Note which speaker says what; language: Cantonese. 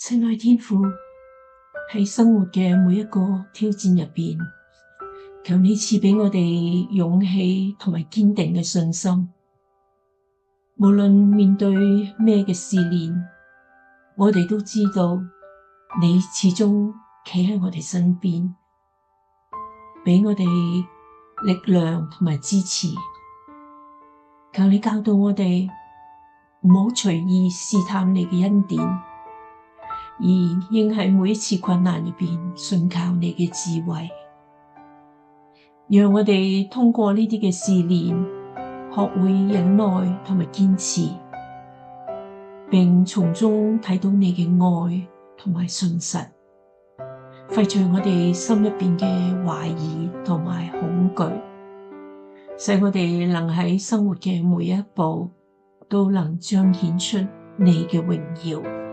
Speaker 1: 親愛天父，喺生活嘅每一個挑戰入邊，求你賜俾我哋勇氣同埋堅定嘅信心。無論面對咩嘅試煉，我哋都知道你始終企喺我哋身邊，俾我哋力量同埋支持。求你教導我哋唔好隨意試探你嘅恩典，而應喺每一次困難入邊信靠你嘅智慧，讓我哋通過呢啲嘅試煉，學會忍耐同埋堅持，並從中睇到你嘅愛同埋信實，廢除我哋心入邊嘅懷疑同埋恐懼，使我哋能喺生活嘅每一步都能彰顯出你嘅榮耀。